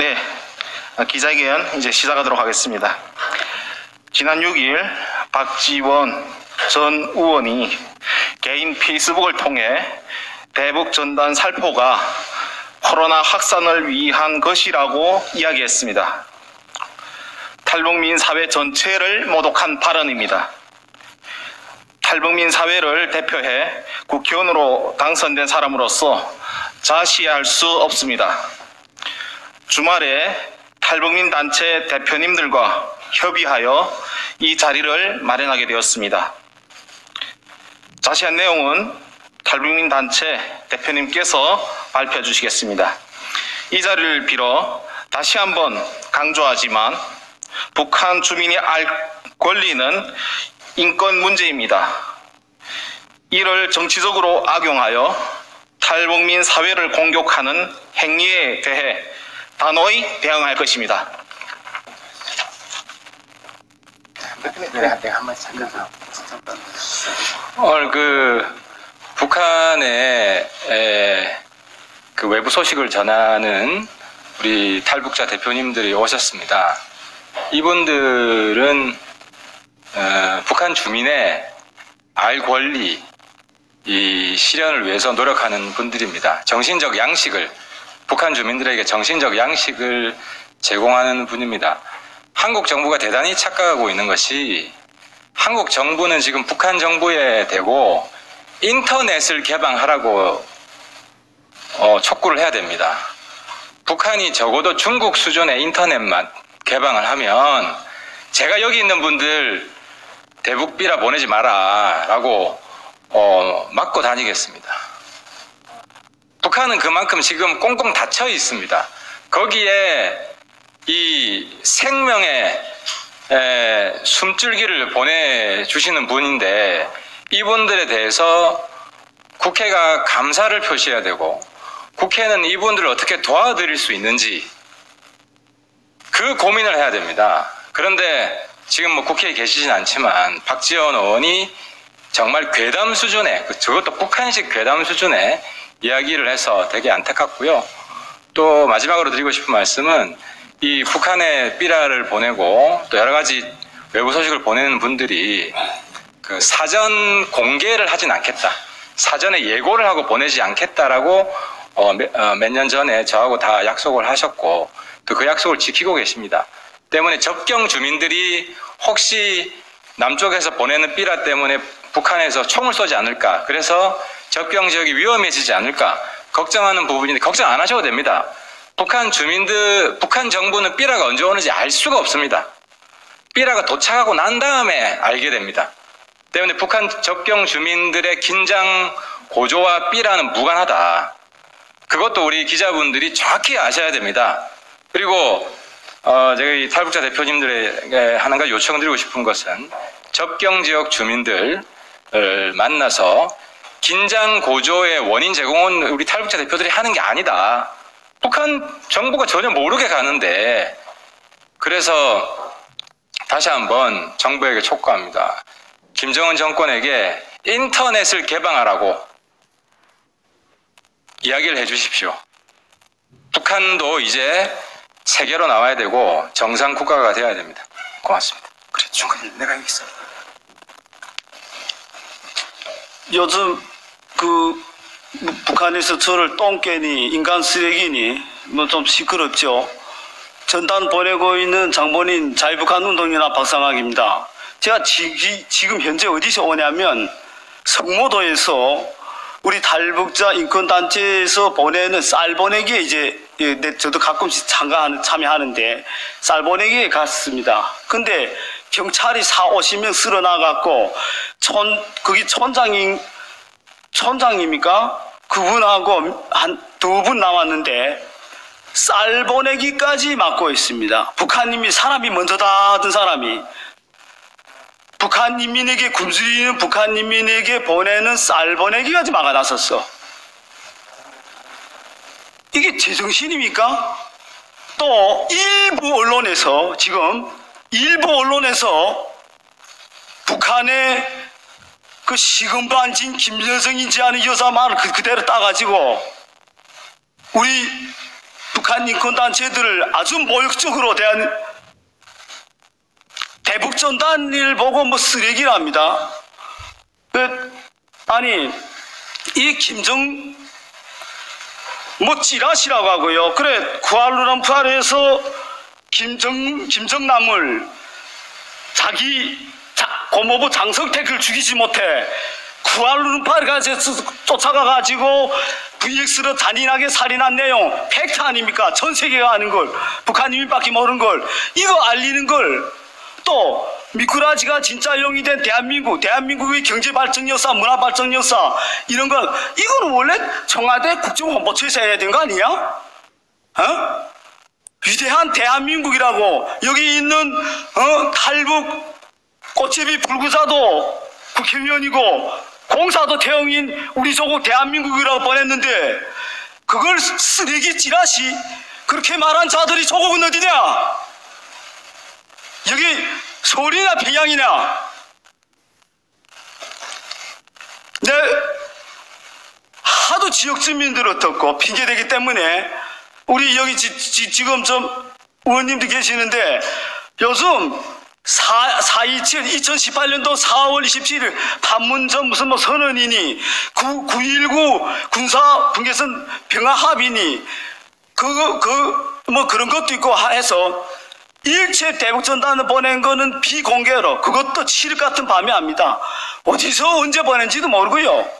네, 기자회견 이제 시작하도록 하겠습니다. 지난 6일 박지원 전 의원이 개인 페이스북을 통해 대북 전단 살포가 코로나 확산을 위한 것이라고 이야기했습니다. 탈북민 사회 전체를 모독한 발언입니다. 탈북민 사회를 대표해 국회의원으로 당선된 사람으로서 자시할 수 없습니다. 주말에 탈북민 단체 대표님들과 협의하여 이 자리를 마련하게 되었습니다. 자세한 내용은 탈북민 단체 대표님께서 발표해 주시겠습니다. 이 자리를 빌어 다시 한번 강조하지만 북한 주민이 알 권리는 인권 문제입니다. 이를 정치적으로 악용하여 탈북민 사회를 공격하는 행위에 대해 단호히 대응할 것입니다. 오늘 북한의 외부 소식을 전하는 우리 탈북자 대표님들이 오셨습니다. 이분들은 북한 주민의 알 권리 이 실현을 위해서 노력하는 분들입니다. 정신적 양식을 북한 주민들에게 정신적 양식을 제공하는 분입니다. 한국 정부가 대단히 착각하고 있는 것이 한국 정부는 지금 북한 정부에 대고 인터넷을 개방하라고 촉구를 해야 됩니다. 북한이 적어도 중국 수준의 인터넷만 개방을 하면 제가 여기 있는 분들 대북비라 보내지 마라 라고 막고 다니겠습니다. 북한은 그만큼 지금 꽁꽁 닫혀 있습니다. 거기에 이 생명의 숨줄기를 보내주시는 분인데 이분들에 대해서 국회가 감사를 표시해야 되고 국회는 이분들을 어떻게 도와드릴 수 있는지 그 고민을 해야 됩니다. 그런데 지금 국회에 계시진 않지만 박지원 의원이 정말 괴담 수준의 저것도 북한식 괴담 수준의 이야기를 해서 되게 안타깝고요. 또 마지막으로 드리고 싶은 말씀은 이 북한에 삐라를 보내고 또 여러 가지 외부 소식을 보내는 분들이 그 사전 공개를 하진 않겠다. 사전에 예고를 하고 보내지 않겠다라고 몇 년 전에 저하고 다 약속을 하셨고 또 그 약속을 지키고 계십니다. 때문에 접경 주민들이 혹시 남쪽에서 보내는 삐라 때문에 북한에서 총을 쏘지 않을까, 그래서 접경 지역이 위험해지지 않을까 걱정하는 부분인데 걱정 안 하셔도 됩니다. 북한 정부는 삐라가 언제 오는지 알 수가 없습니다. 삐라가 도착하고 난 다음에 알게 됩니다. 때문에 북한 접경 주민들의 긴장 고조와 삐라는 무관하다. 그것도 우리 기자분들이 정확히 아셔야 됩니다. 그리고 제가 이 탈북자 대표님들에게 한 가지 요청드리고 싶은 것은 접경 지역 주민들을 만나서 긴장 고조의 원인 제공은 우리 탈북자 대표들이 하는 게 아니다. 북한 정부가 전혀 모르게 가는데, 그래서 다시 한번 정부에게 촉구합니다. 김정은 정권에게 인터넷을 개방하라고 이야기를 해주십시오. 북한도 이제 세계로 나와야 되고 정상 국가가 되어야 됩니다. 고맙습니다. 그래, 중간에 내가 여기 있어. 요즘 북한에서 저를 똥개니 인간 쓰레기니 뭐 좀 시끄럽죠. 전단 보내고 있는 장본인 자유북한 운동연합 박상학입니다. 제가 지금 현재 어디서 오냐면 성모도에서 우리 탈북자 인권단체에서 보내는 쌀 보내기에 이제 저도 가끔씩 참여하는데 쌀 보내기에 갔습니다. 근데 경찰이 40-50명 쓸어 나갔고 거기 촌장입니까? 그분하고 한 2분 남았는데 쌀 보내기까지 막고 있습니다. 북한님이 사람이 먼저다 하던 사람이 북한인민에게 굶주리는 북한인민에게 보내는 쌀 보내기까지 막아놨었어. 이게 제정신입니까? 또 일부 언론에서 북한의 그 시금반진 김여정인지 아는 여자 말을 그대로 따가지고 우리 북한 인권단체들을 아주 모욕적으로 대한 대북전단을 보고 뭐 쓰레기랍니다. 아니 이 뭐 찌라시라고 하고요. 그래 쿠알라룸푸르에서 김정남을 고모부 장성택을 죽이지 못해 쿠알라룸푸르에 가서 쫓아가가지고 VX로 잔인하게 살인한 내용 팩트 아닙니까? 전 세계가 아는 걸, 북한인민밖에 모르는 걸, 이거 알리는 걸, 또 미꾸라지가 진짜 용이 된 대한민국의 경제발전 역사, 문화발전 역사 이런 건 이거는 원래 청와대 국정홍보처에서 해야 되는 거 아니야? 어? 위대한 대한민국이라고 여기 있는 탈북 꽃제비 불구사도 국회의원이고 공사도 태영인 우리 조국 대한민국이라고 보냈는데 그걸 쓰레기 찌라시 그렇게 말한 자들이 조국은 어디냐? 여기 서울이나 평양이냐? 네, 하도 지역 주민들 어떻고 핑계대기 때문에 우리 여기 지금 좀 의원님도 계시는데 요즘 2018년도 4월 27일 판문점 무슨 뭐 선언이니 9.19 군사 분계선 평화 합의니 뭐 그런 것도 있고 해서 일체 대북전단을 보낸 거는 비공개로 그것도 칠흑 같은 밤에 합니다. 어디서 언제 보낸지도 모르고요.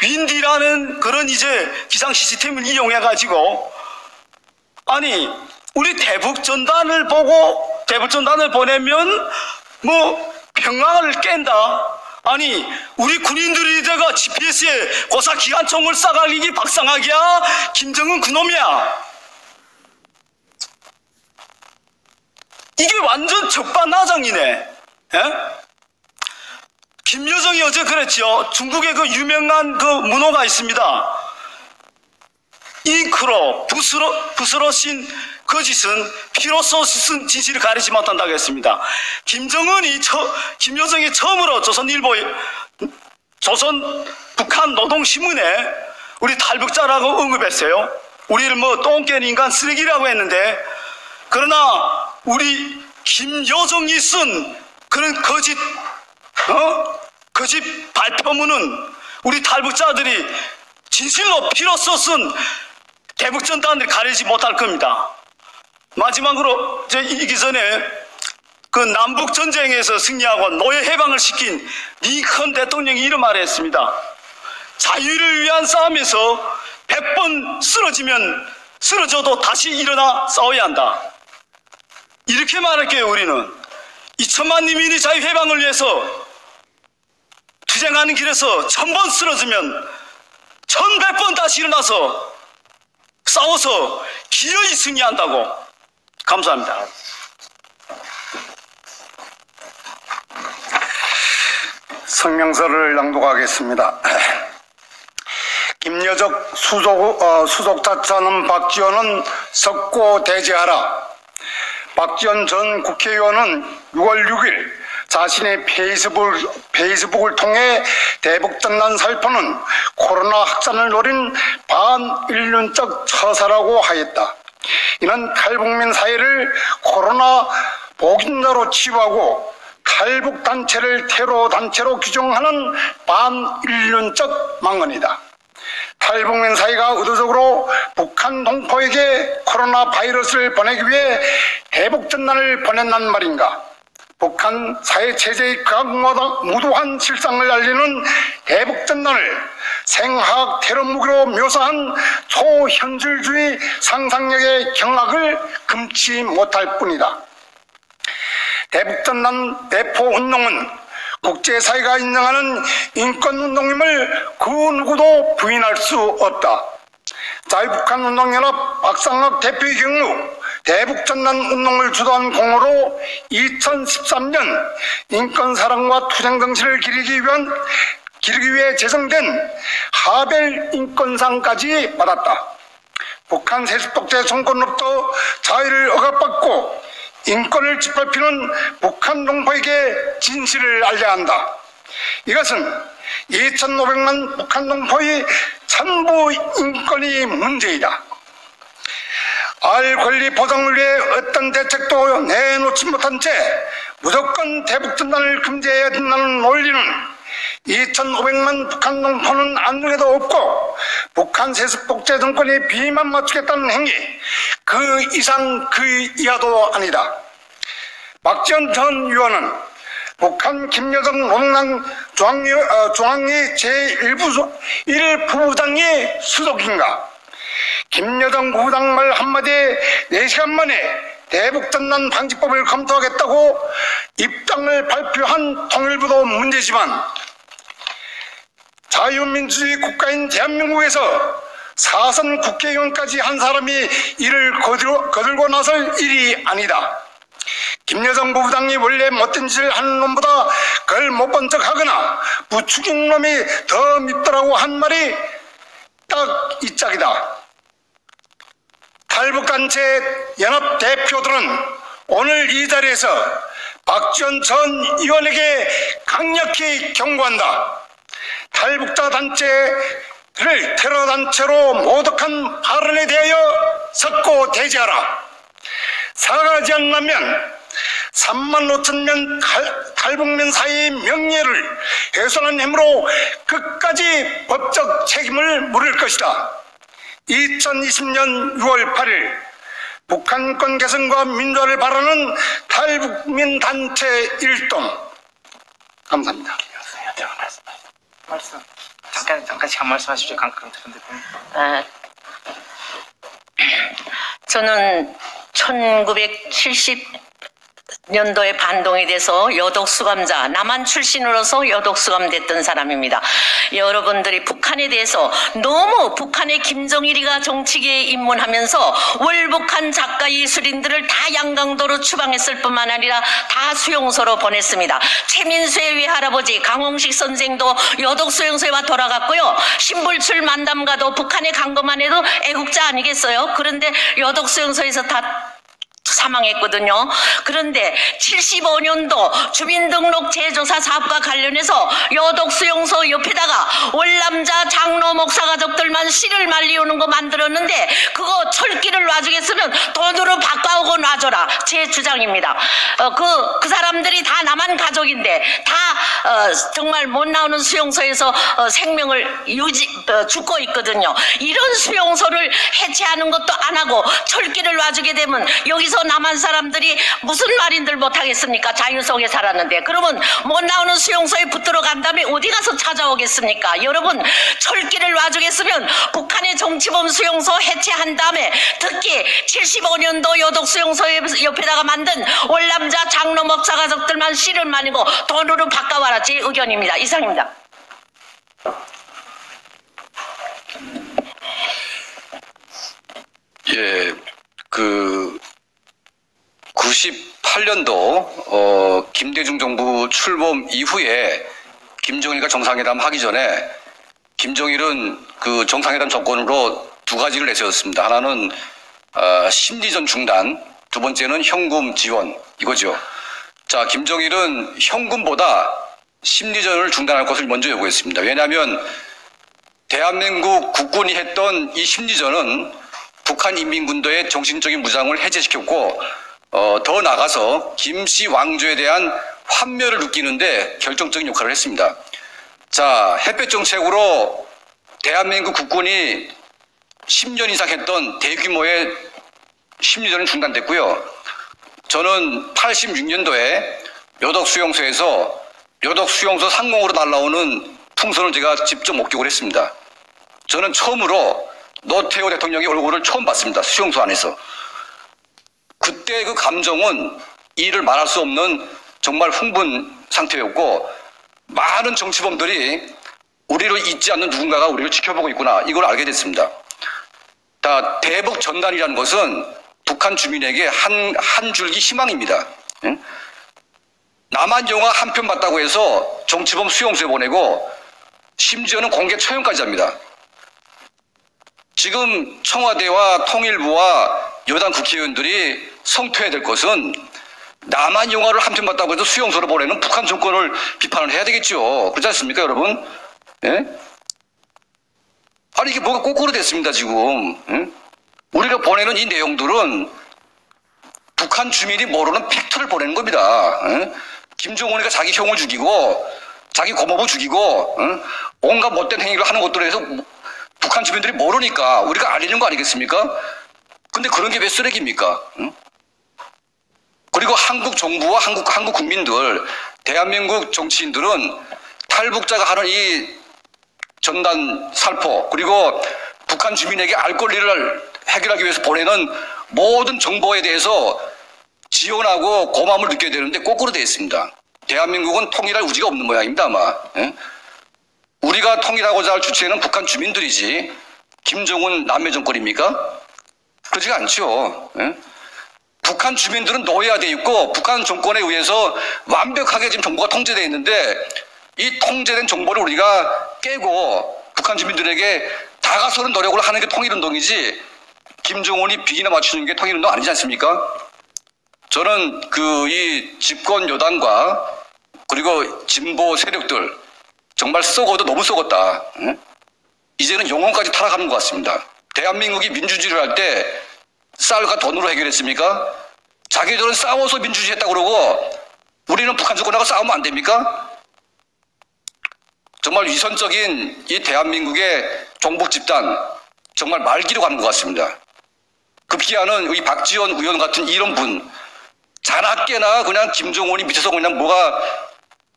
윈디라는 그런 이제 기상 시스템을 이용해 가지고 아니 우리 대북전단을 보고 대북전단을 보내면 뭐 평화를 깬다. 아니 우리 군인들이다가 GPS에 고사 기관총을 쏴가리기 박상학이야? 김정은 그놈이야? 이게 완전 적반하장이네. 예? 김여정이 어제 그랬죠. 중국의 그 유명한 그 문호가 있습니다. 잉크로 붓으로 쓴 거짓은 피로써 쓴 진실을 가리지 못한다고 했습니다. 김여정이 처음으로 조선 북한 노동신문에 우리 탈북자라고 언급했어요. 우리를 뭐 똥개는 인간 쓰레기라고 했는데 그러나 우리 김여정이 쓴 그런 거짓 발표문은 우리 탈북자들이 진실로 피로써 쓴 대북전단을 가리지 못할 겁니다. 마지막으로 이기 전에 그 남북전쟁에서 승리하고 노예 해방을 시킨 링컨 대통령이 이런 말을 했습니다. 자유를 위한 싸움에서 100번 쓰러져도 다시 일어나 싸워야 한다. 이렇게 말할게요. 우리는 2천만 인민이 자유해방을 위해서 투쟁하는 길에서 1000번 쓰러지면 1100번 다시 일어나서 싸워서 기어이 승리한다고. 감사합니다. 성명서를 낭독하겠습니다. 김여적 수속자차는 박지원은 석고 대제하라. 박지원 전 국회의원은 6월 6일 자신의 페이스북을 통해 대북전단 살포는 코로나 확산을 노린 반인륜적 처사라고 하였다. 이는 탈북민 사회를 코로나 복인자로 치부하고 탈북단체를 테러단체로 규정하는 반인륜적 망언이다. 탈북민 사회가 의도적으로 북한 동포에게 코로나 바이러스를 보내기 위해 대북전단을 보냈단 말인가? 북한 사회체제의 극무도한 실상을 알리는 대북전단을 생화학 테러 무기로 묘사한 초현실주의 상상력의 경악을 금치 못할 뿐이다. 대북전단 대포운동은 국제사회가 인정하는 인권운동임을 그 누구도 부인할 수 없다. 자유북한운동연합 박상학 대표의 경우 대북전단 운동을 주도한 공로로 2013년 인권사랑과 투쟁정신을 기리기 위해 제정된 하벨 인권상까지 받았다. 북한 세습독재 정권으로부터 자유를 억압받고 인권을 짓밟히는 북한 동포에게 진실을 알려야 한다. 이것은 2,500만 북한 동포의 전부 인권이 문제이다. 말 권리 보장을 위해 어떤 대책도 내놓지 못한 채 무조건 대북전단을 금지해야 된다는 논리는 2,500만 북한 농포는 안중에도 없고 북한 세습 독재 정권이 비만 맞추겠다는 행위, 그 이상 그 이하도 아니다. 박지원 전 의원은 북한 김여정 노동당 중앙위 제1부부장의 수석인가? 김여정 부부장 말 한마디에 4시간 만에 대북전단 방지법을 검토하겠다고 입장을 발표한 통일부도 문제지만 자유민주주의 국가인 대한민국에서 사선 국회의원까지 한 사람이 이를 거들고 나설 일이 아니다. 김여정 부부장이 원래 못된 짓을 하는 놈보다 그걸 못 본 척하거나 부추긴 놈이 더 밉더라고 한 말이 딱 이 짝이다. 탈북단체 연합 대표들은 오늘 이 자리에서 박지원 전 의원에게 강력히 경고한다. 탈북자 단체를 테러단체로 모독한 발언에 대하여 섰고 대지하라. 사과하지 않으면 3만 5천 명 탈북민 사이의 명예를 훼손한 혐의로 끝까지 법적 책임을 물을 것이다. 2020년 6월 8일 북한권 개선과 민주화를 바라는 탈북민 단체 일동. 감사합니다. 잠깐씩 한 말씀 하십시오. 강대표님. 저는 1970년도에 반동이 돼서 여독수감자, 남한 출신으로서 여독수감됐던 사람입니다. 여러분들이 북한에 대해서 너무 북한의 김정일이가 정치계에 입문하면서 월북한 작가 예술인들을 다 양강도로 추방했을 뿐만 아니라 다 수용소로 보냈습니다. 최민수의 외할아버지 강홍식 선생도 여독수용소에 돌아갔고요. 신불출 만담가도 북한에 간 것만 해도 애국자 아니겠어요? 그런데 여독수용소에서 다 사망했거든요. 그런데 75년도 주민등록 재조사 사업과 관련해서 여독수용소 옆에다가 월남자 장로 목사 가족들만 씨를 말리우는 거 만들었는데 그거 철기를 놔주겠으면 돈으로 바꿔오고 놔줘라. 제 주장입니다. 그 사람들이 다 남한 가족인데 다 정말 못 나오는 수용소에서 생명을 죽고 있거든요. 이런 수용소를 해체하는 것도 안 하고 철기를 놔주게 되면 여기서 남한 사람들이 무슨 말인들 못하겠습니까? 자유 속에 살았는데. 그러면 못 나오는 수용소에 붙들어 간 다음에 어디 가서 찾아오겠습니까? 여러분, 철기를 놔주겠으면 북한의 정치범 수용소 해체한 다음에 특히 75년도 여독수용소 옆에다가 만든 월남자 장로 목사 가족들만 씨를 말리고 돈으로 바꿔와라. 제 의견입니다. 이상입니다. 예, 98년도 김대중 정부 출범 이후에 김정일과 정상회담 하기 전에 김정일은 그 정상회담 조건으로 두 가지를 내세웠습니다. 하나는 심리전 중단, 두 번째는 현금 지원, 이거죠. 자, 김정일은 현금보다 심리전을 중단할 것을 먼저 요구했습니다. 왜냐하면 대한민국 국군이 했던 이 심리전은 북한 인민군도의 정신적인 무장을 해제시켰고 더 나아가서 김씨 왕조에 대한 환멸을 느끼는데 결정적인 역할을 했습니다. 자, 햇볕 정책으로 대한민국 국군이 10년 이상 했던 대규모의 심리전은 중단됐고요. 저는 86년도에 여독수용소에서 여독수용소 상공으로 날아오는 풍선을 제가 직접 목격을 했습니다. 저는 처음으로 노태우 대통령의 얼굴을 처음 봤습니다. 수용소 안에서. 그때 그 감정은 이를 말할 수 없는 정말 흥분 상태였고, 많은 정치범들이 우리를 잊지 않는 누군가가 우리를 지켜보고 있구나, 이걸 알게 됐습니다. 대북 전단이라는 것은 북한 주민에게 한 줄기 희망입니다. 남한 영화 한 편 봤다고 해서 정치범 수용소에 보내고 심지어는 공개 처형까지 합니다. 지금 청와대와 통일부와 여당 국회의원들이 성토해야 될 것은 남한 영화를 한 편 봤다고 해서 수용소로 보내는 북한 정권을 비판을 해야 되겠죠. 그렇지 않습니까, 여러분? 예? 아니, 이게 뭐가 거꾸로 됐습니다, 지금. 예? 우리가 보내는 이 내용들은 북한 주민이 모르는 팩트를 보내는 겁니다. 응? 김정은이가 자기 형을 죽이고 자기 고모부 죽이고 응? 온갖 못된 행위를 하는 것들에 대해서 북한 주민들이 모르니까 우리가 알리는 거 아니겠습니까? 근데 그런 게 왜 쓰레기입니까? 응? 그리고 한국 정부와 한국 국민들, 대한민국 정치인들은 탈북자가 하는 이 전단 살포, 그리고 북한 주민에게 알 권리를 해결하기 위해서 보내는 모든 정보에 대해서 지원하고 고마움을 느껴야 되는데 거꾸로 되어 있습니다. 대한민국은 통일할 의지가 없는 모양입니다, 아마. 예? 우리가 통일하고자 할 주체는 북한 주민들이지 김정은 남매 정권입니까? 그러지가 않죠. 예? 북한 주민들은 노예화되어 있고 북한 정권에 의해서 완벽하게 지금 정보가 통제되어 있는데 이 통제된 정보를 우리가 깨고 북한 주민들에게 다가서는 노력을 하는 게 통일운동이지 김정은이 비기나 맞추는 게 통일운동 아니지 않습니까? 저는 이 집권 여당과 그리고 진보 세력들 정말 썩어도 너무 썩었다. 응? 이제는 영혼까지 타락하는 것 같습니다. 대한민국이 민주주의를 할 때 쌀과 돈으로 해결했습니까? 자기들은 싸워서 민주주의 했다고 그러고 우리는 북한 정권하고 싸우면 안 됩니까? 정말 위선적인 이 대한민국의 종북 집단 정말 말기로 가는 것 같습니다. 급기야는 이 박지원 의원 같은 이런 분 자나깨나 그냥 김정은이 밑에서 그냥 뭐가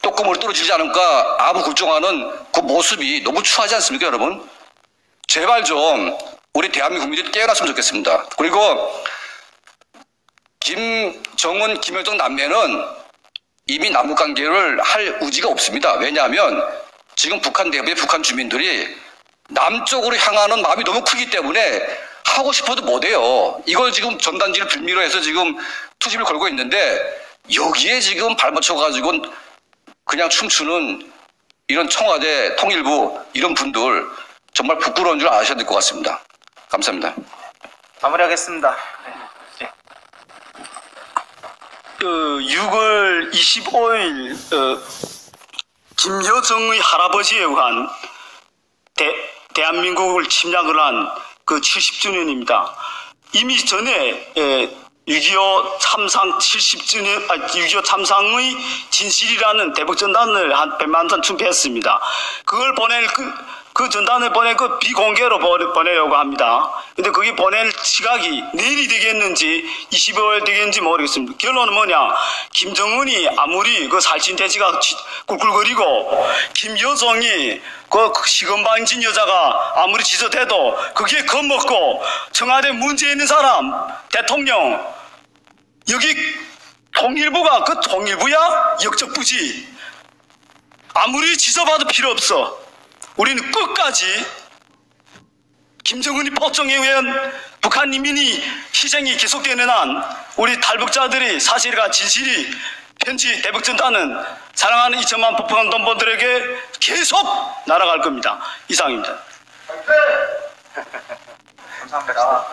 또꼬머리 떨어지지 않을까 아부 굴종하는 그 모습이 너무 추하지 않습니까, 여러분? 제발 좀 우리 대한민국 국민들이 깨어났으면 좋겠습니다. 그리고 김정은, 김여정 남매는 이미 남북관계를 할 의지가 없습니다. 왜냐하면 지금 북한 내부의 북한 주민들이 남쪽으로 향하는 마음이 너무 크기 때문에 하고 싶어도 못해요. 이걸 지금 전단지를 빌미로 해서 지금 투집을 걸고 있는데 여기에 지금 발맞춰가지고 그냥 춤추는 이런 청와대, 통일부 이런 분들 정말 부끄러운 줄 아셔야 될 것 같습니다. 감사합니다. 마무리하겠습니다. 6월 25일 김여정의 할아버지에 의한 대한민국을 침략을 한 그 70주년입니다. 이미 전에 6.25 참상 70주년, 6.25 참상의 진실이라는 대북전단을 한 100만 ton 충폐했습니다. 그걸 보낼 그 전단을 보낼 그 비공개로 보내려고 합니다. 근데 그게 보낼 시각이 내일이 되겠는지 25일 되겠는지 모르겠습니다. 결론은 뭐냐? 김정은이 아무리 그 살찐 돼지가 꿀꿀거리고 김여정이 그 시건방진 여자가 아무리 지저대도 그게 겁먹고 청와대 문제 있는 사람 대통령 여기 통일부가 그 통일부야? 역적부지. 아무리 지져봐도 필요 없어. 우리는 끝까지 김정은이 포청에 의한 북한 인민이 희생이 계속되는 한 우리 탈북자들이 사실과 진실이 편지 대북전단은 사랑하는 2천만 북한 동포들에게 계속 날아갈 겁니다. 이상입니다. 감사합니다.